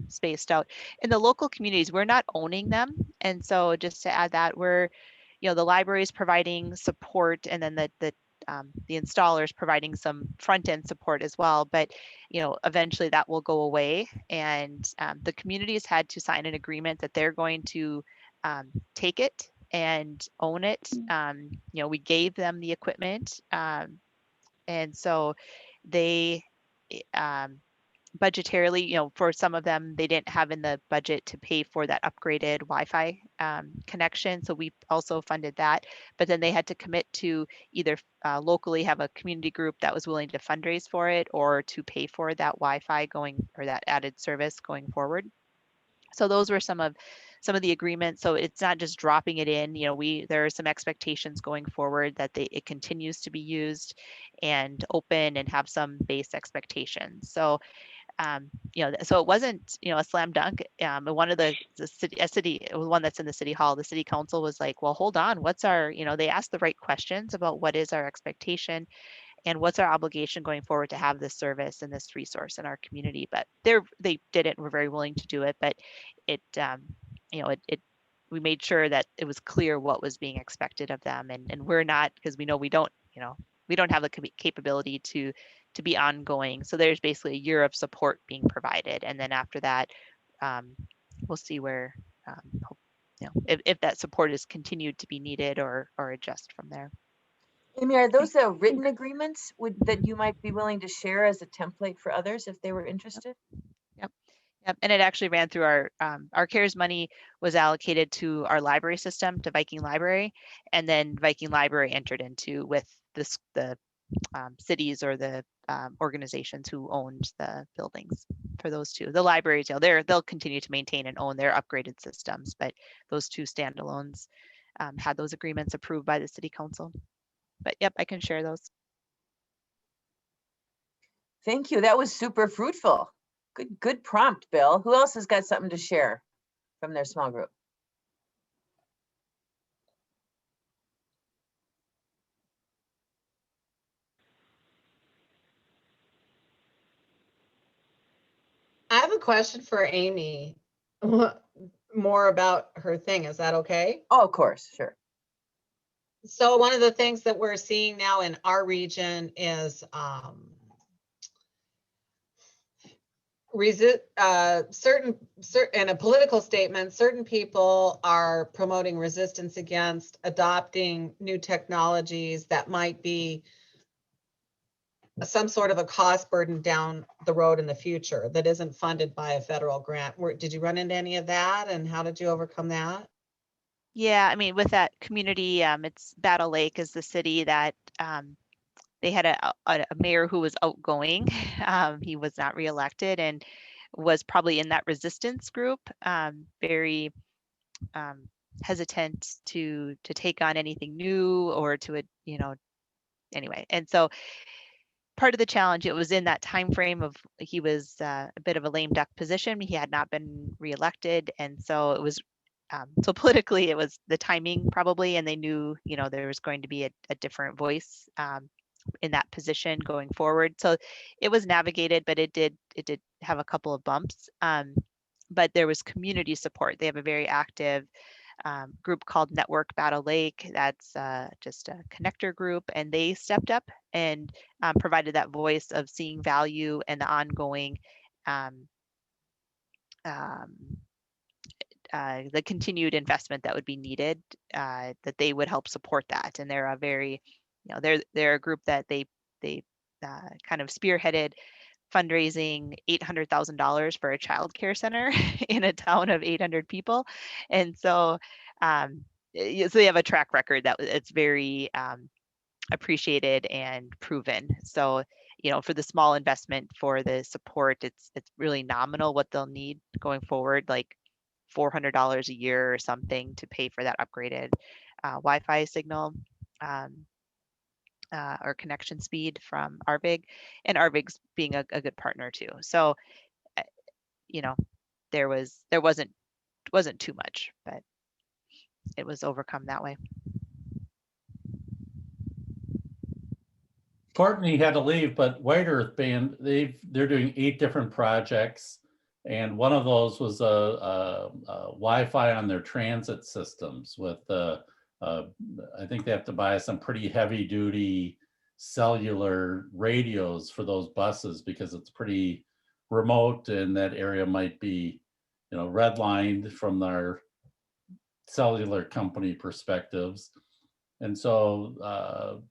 D: spaced out. In the local communities, we're not owning them. And so just to add that, we're, the library is providing support, and then the installers providing some front end support as well. But, eventually that will go away. And the communities had to sign an agreement that they're going to take it and own it. We gave them the equipment. And so they budgetarily, for some of them, they didn't have in the budget to pay for that upgraded Wi-Fi connection. So we also funded that, but then they had to commit to either locally have a community group that was willing to fundraise for it, or to pay for that Wi-Fi or that added service going forward. So those were some of the agreements. So it's not just dropping it in. There are some expectations going forward that it continues to be used and open and have some base expectations. So so it wasn't, a slam dunk. One of the city, one that's in the city hall, the city council was like, well, hold on, what's our, they asked the right questions about what is our expectation and what's our obligation going forward to have this service and this resource in our community. But they did it and were very willing to do it. But we made sure that it was clear what was being expected of them, and we're not, because we know we don't have the capability to be ongoing. So there's basically a year of support being provided, and then after that, we'll see where if that support is continued to be needed or adjust from there.
A: Amy, are those written agreements that you might be willing to share as a template for others if they were interested?
D: Yep. And it actually ran through our CARES money was allocated to our library system, to Viking Library, and then Viking Library entered into with the cities or the organizations who owned the buildings for those 2. The libraries, they'll continue to maintain and own their upgraded systems, but those 2 standalones had those agreements approved by the city council. But yep, I can share those.
A: Thank you. That was super fruitful. Good prompt, Bill. Who else has got something to share from their small group?
N: I have a question for Amy, more about her thing. Is that okay?
A: Oh, of course, sure.
N: So one of the things that we're seeing now in our region is certain in a political statement, certain people are promoting resistance against adopting new technologies that might be some sort of a cost burden down the road in the future that isn't funded by a federal grant. Did you run into any of that, and how did you overcome that?
D: Yeah, I mean, with that community, it's Battle Lake is the city that they had a mayor who was outgoing. He was not reelected and was probably in that resistance group, very hesitant to take on anything new or to, anyway. And so part of the challenge, it was in that time frame of he was a bit of a lame duck position. He had not been reelected, and so it was so politically it was the timing probably, and they knew there was going to be a different voice in that position going forward. So it was navigated, but it did have a couple of bumps. But there was community support. They have a very active group called Network Battle Lake. That's just a connector group, and they stepped up and provided that voice of seeing value and the ongoing the continued investment that would be needed, that they would help support that. And they're a very, they're a group that they kind of spearheaded fundraising $800,000 for a child care center in a town of 800 people. And so, so they have a track record that it's very appreciated and proven. So, you know, for the small investment for the support, it's really nominal what they'll need going forward, like $400 a year or something to pay for that upgraded Wi-Fi signal or connection speed from Arvig, and Arvig's being a good partner too. So, you know, there wasn't too much, but it was overcome that way.
L: Courtney had to leave, but White Earth Band, they're doing 8 different projects, and one of those was a Wi-Fi on their transit systems with I think they have to buy some pretty heavy duty cellular radios for those buses because it's pretty remote and that area might be, you know, redlined from their cellular company perspectives. And so,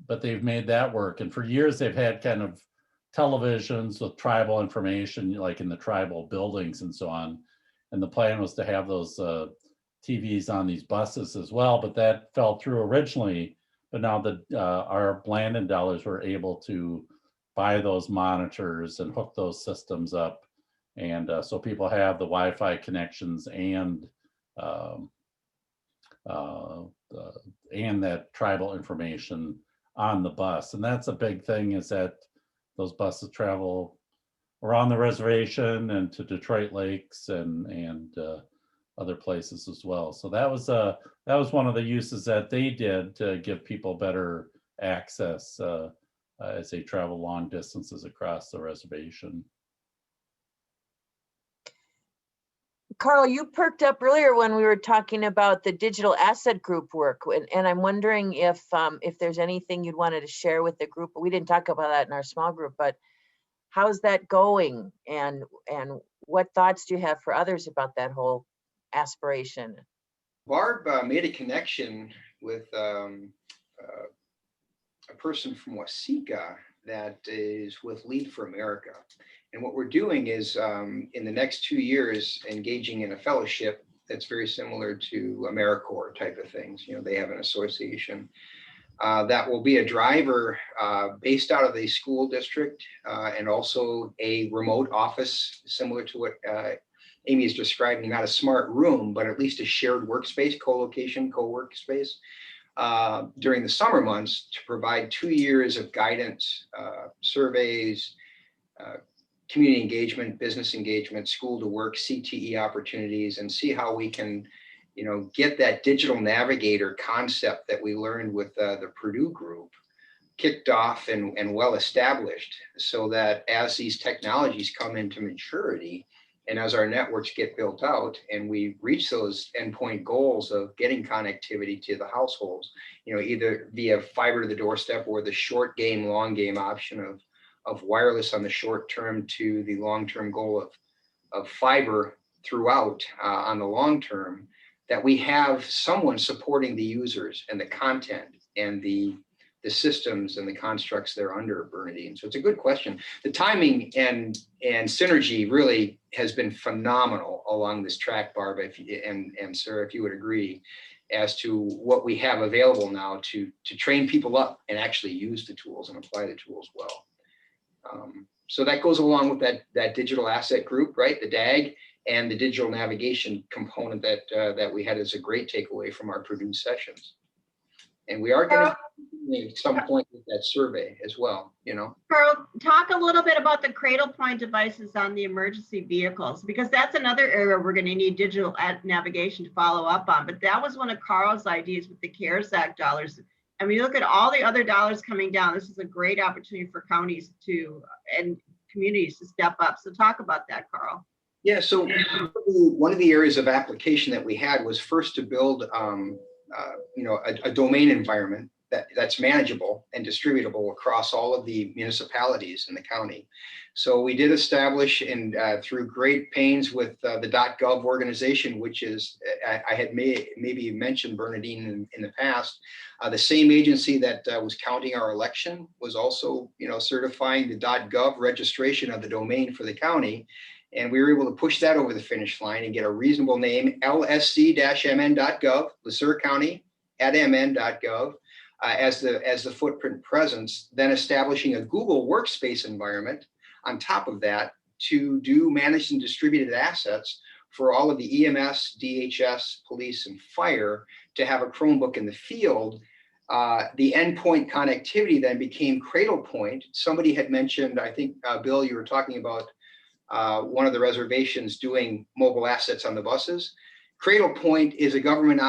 L: but they've made that work. And for years, they've had kind of televisions with tribal information, like in the tribal buildings and so on. And the plan was to have those TVs on these buses as well, but that fell through originally. But now that our Blandin dollars were able to buy those monitors and hook those systems up. And so people have the Wi-Fi connections and that tribal information on the bus. And that's a big thing, is that those buses travel around the reservation and to Detroit Lakes and other places as well. So that was one of the uses that they did to give people better access as they travel long distances across the reservation.
A: Carl, you perked up earlier when we were talking about the digital asset group work, and I'm wondering if there's anything you'd wanted to share with the group. We didn't talk about that in our small group, but how's that going, and what thoughts do you have for others about that whole aspiration?
G: Barb made a connection with a person from Waseca that is with Lead for America. And what we're doing is in the next 2 years, engaging in a fellowship that's very similar to AmeriCorps type of things. You know, they have an association that will be a driver based out of the school district and also a remote office, similar to what Amy is describing, not a smart room, but at least a shared workspace, co-location, co-work space during the summer months to provide 2 years of guidance, surveys, community engagement, business engagement, school to work, CTE opportunities, and see how we can, you know, get that digital navigator concept that we learned with the Purdue group kicked off and well established, so that as these technologies come into maturity and as our networks get built out and we reach those endpoint goals of getting connectivity to the households, you know, either via fiber to the doorstep or the short game, long game option of wireless on the short term to the long-term goal of fiber throughout on the long term, that we have someone supporting the users and the content and the systems and the constructs they're under, Bernadine. So it's a good question. The timing and synergy really has been phenomenal along this track, Barb, and Sueur, if you would agree, as to what we have available now to train people up and actually use the tools and apply the tools well. So that goes along with that digital asset group, right? The DAG and the digital navigation component that we had as a great takeaway from our Purdue sessions. And we are going to at some point with that survey as well, you know.
F: Carl, talk a little bit about the cradle point devices on the emergency vehicles, because that's another area we're going to need digital navigation to follow up on. But that was one of Carl's ideas with the CARES Act dollars. And we look at all the other dollars coming down. This is a great opportunity for counties and communities to step up. So talk about that, Carl.
G: Yeah, so one of the areas of application that we had was first to build you know, a domain environment that's manageable and distributable across all of the municipalities in the county. So we did establish, and through great pains with the .gov organization, which is, I had maybe mentioned Bernadine in the past, the same agency that was counting our election was also, you know, certifying the .gov registration of the domain for the county. And we were able to push that over the finish line and get a reasonable name, lsc-mn.gov, LeSueur County @mn.gov. as the footprint presence, then establishing a Google workspace environment on top of that to do managed and distributed assets for all of the EMS, DHS, police, and fire to have a Chromebook in the field. The endpoint connectivity then became Cradlepoint. Somebody had mentioned, I think, Bill, you were talking about one of the reservations doing mobile assets on the buses. Cradlepoint is a government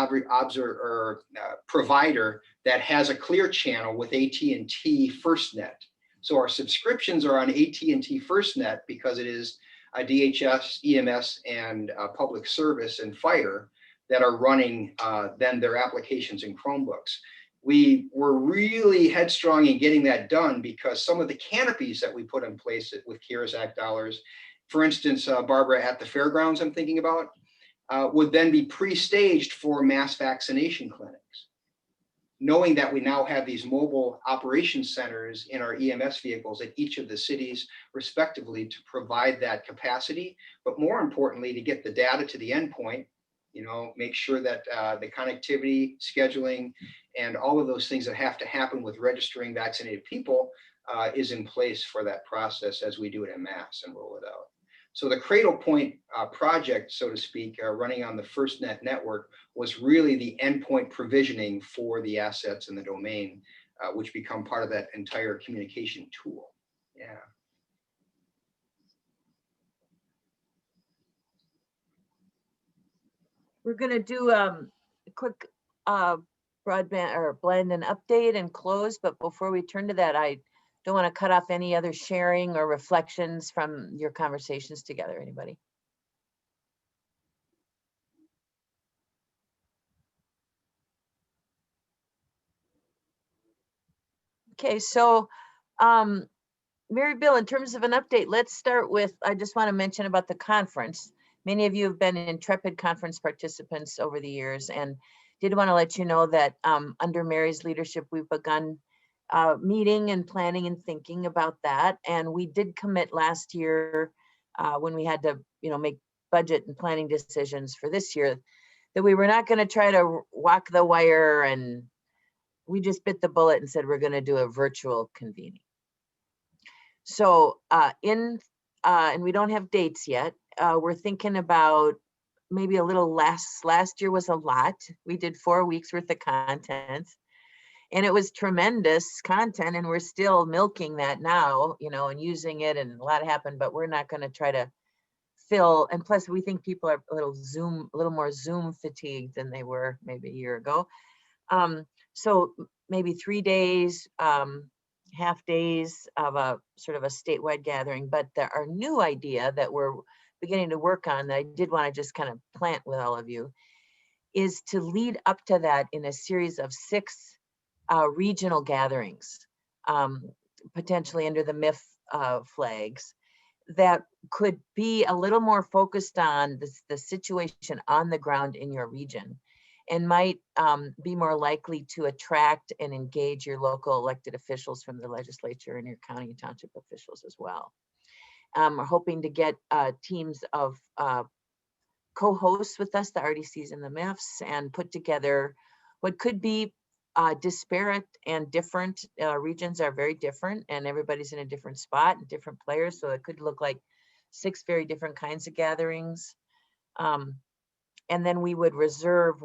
G: provider that has a clear channel with AT&T FirstNet. So our subscriptions are on AT&T FirstNet because it is a DHS, EMS, and public service and fire that are running then their applications in Chromebooks. We were really headstrong in getting that done because some of the canopies that we put in place with CARES Act dollars, for instance, Barbara, at the fairgrounds I'm thinking about, would then be pre-staged for mass vaccination clinics. Knowing that we now have these mobile operation centers in our EMS vehicles at each of the cities respectively to provide that capacity, but more importantly, to get the data to the endpoint, make sure that the connectivity, scheduling, and all of those things that have to happen with registering vaccinated people is in place for that process as we do it en masse and roll it out. So the Cradlepoint project, so to speak, running on the FirstNet network was really the endpoint provisioning for the assets in the domain, which become part of that entire communication tool. Yeah.
A: We're going to do a quick broadband or Blandin update and close, but before we turn to that, I don't want to cut off any other sharing or reflections from your conversations together. Anybody? Okay, so Mary Bill, in terms of an update, let's start with, I just want to mention about the conference. Many of you have been intrepid conference participants over the years, and did want to let you know that under Mary's leadership, we've begun meeting and planning and thinking about that. And we did commit last year when we had to, make budget and planning decisions for this year, that we were not going to try to walk the wire, and we just bit the bullet and said we're going to do a virtual convening. So and we don't have dates yet. We're thinking about maybe a little less. Last year was a lot. We did 4 weeks worth of content. And it was tremendous content, and we're still milking that now, and using it, and a lot happened, but we're not going to try to fill. And plus, we think people are a little more Zoom fatigued than they were maybe a year ago. So maybe 3 days, half days of a sort of a statewide gathering. But our new idea that we're beginning to work on, that I did want to just kind of plant with all of you, is to lead up to that in a series of 6 regional gatherings, potentially under the MIF flags, that could be a little more focused on the situation on the ground in your region, and might be more likely to attract and engage your local elected officials from the legislature and your county and township officials as well. We're hoping to get teams of co-hosts with us, the RDCs and the MIFs, and put together what could be disparate and different. Regions are very different, and everybody's in a different spot and different players. So it could look like 6 very different kinds of gatherings. And then we would reserve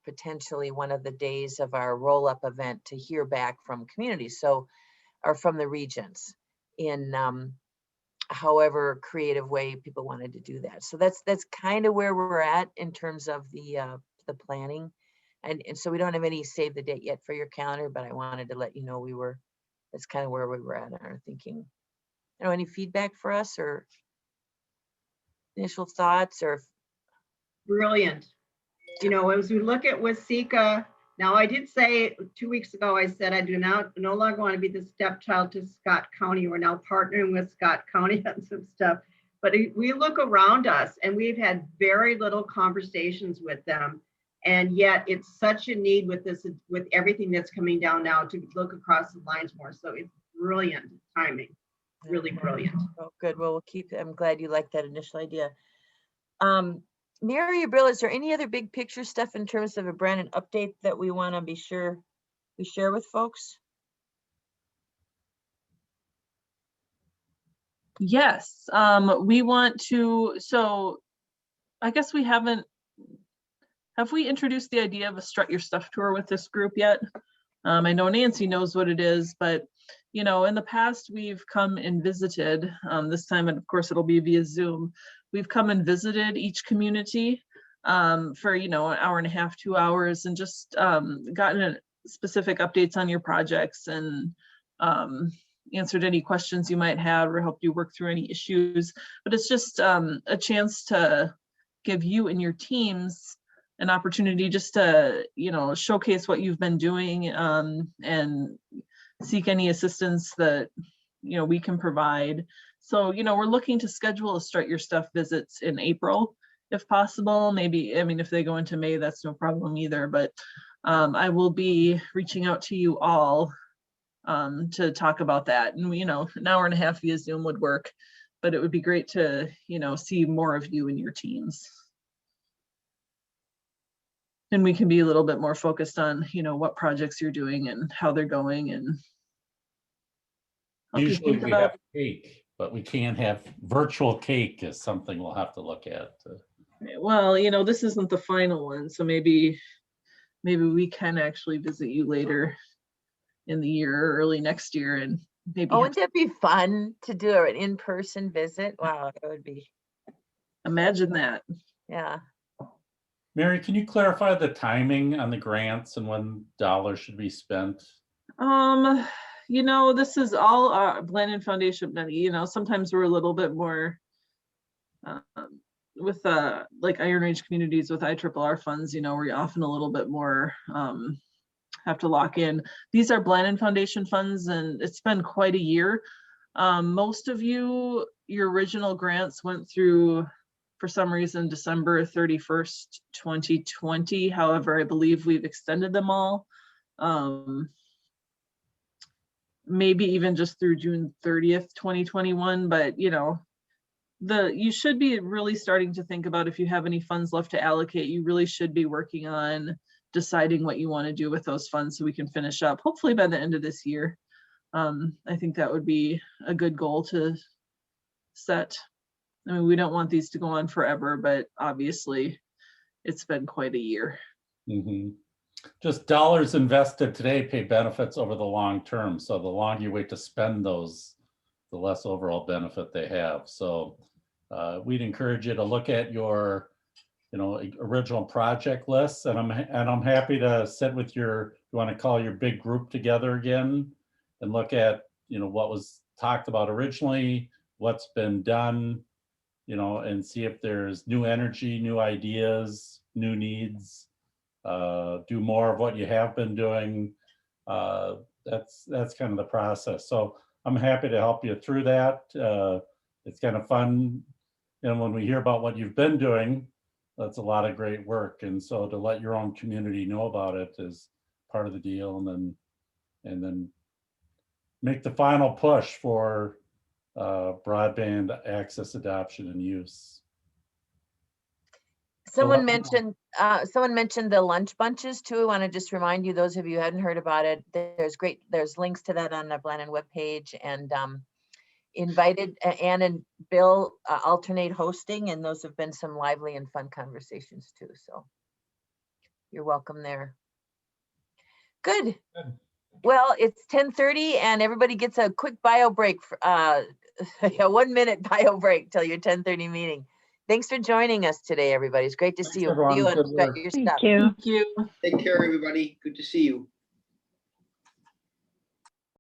A: potentially one of the days of our roll-up event to hear back from communities, or from the regions, in however creative way people wanted to do that. So that's kind of where we're at in terms of the planning. And so we don't have any save the date yet for your calendar, but I wanted to let you know that's kind of where we were at in our thinking. Any feedback for us or initial thoughts? Or
F: Brilliant. As we look at Waseca, now I did say 2 weeks ago, I said I no longer want to be the stepchild to Scott County. We're now partnering with Scott County on some stuff. But we look around us, and we've had very little conversations with them. And yet it's such a need with everything that's coming down now to look across the lines more. So it's brilliant timing, really brilliant.
A: Oh, good. Well, I'm glad you liked that initial idea. Mary or Bill, is there any other big picture stuff in terms of a Brandon update that we want to be sure we share with folks?
B: Yes, we want to, so I guess we haven't, have we introduced the idea of a Strut Your Stuff tour with this group yet? I know Nancy knows what it is, but you know, in the past we've come and visited, this time, and of course it'll be via Zoom. We've come and visited each community for, you know, an hour and a half, 2 hours, and just gotten specific updates on your projects and answered any questions you might have or helped you work through any issues. But it's just a chance to give you and your teams an opportunity just to, you know, showcase what you've been doing and seek any assistance that, you know, we can provide. So, you know, we're looking to schedule a Start Your Stuff visits in April, if possible. Maybe, I mean, if they go into May, that's no problem either, but I will be reaching out to you all to talk about that. And, you know, an hour and a half via Zoom would work, but it would be great to, you know, see more of you and your teams. And we can be a little bit more focused on, you know, what projects you're doing and how they're going, and help you
L: Usually
B: think
L: we
B: about.
L: have cake, but we can't have virtual cake is something we'll have to look at.
B: Well, you know, this isn't the final one, so maybe we can actually visit you later in the year or early next year, and maybe
A: Oh, wouldn't that be fun to do an in-person visit? Wow, that would be,
B: imagine that.
A: yeah.
L: Mary, can you clarify the timing on the grants and when dollars should be spent?
B: You know, this is all Blandin Foundation money. You know, sometimes we're a little bit more with like Iron Range communities with IRRR funds, you know, we're often a little bit more have to lock in. These are Blandin Foundation funds, and it's been quite a year. Most of you, your original grants went through, for some reason, December 31st, 2020. However, I believe we've extended them all. Maybe even just through June 30th, 2021, but you know, you should be really starting to think about, if you have any funds left to allocate, you really should be working on deciding what you want to do with those funds so we can finish up, hopefully by the end of this year. I think that would be a good goal to set. I mean, we don't want these to go on forever, but obviously it's been quite a year.
L: Mm-hmm. Just dollars invested today pay benefits over the long term. So the longer you wait to spend those, the less overall benefit they have. So we'd encourage you to look at your, you know, original project lists, and I'm happy to sit with your, you want to call your big group together again and look at, you know, what was talked about originally, what's been done, you know, and see if there's new energy, new ideas, new needs. Do more of what you have been doing. That's kind of the process. So I'm happy to help you through that. It's kind of fun. And when we hear about what you've been doing, that's a lot of great work. And so to let your own community know about it is part of the deal. And then make the final push for broadband access, adoption, and use.
A: Someone mentioned the lunch bunches too. I want to just remind you, those of you who hadn't heard about it, there's links to that on the Blandin webpage, and invited Ann and Bill alternate hosting, and those have been some lively and fun conversations too. So you're welcome there. Good. Well, it's 10:30 and everybody gets a quick bio break, a 1 minute bio break till your 10:30 meeting. Thanks for joining us today, everybody. It's great to see you.
L: Everyone.
A: See you
L: Good
A: and
L: work.
A: your
H: Thank
A: stuff.
H: you.
B: Thank you.
G: Take care, everybody. Good to see you.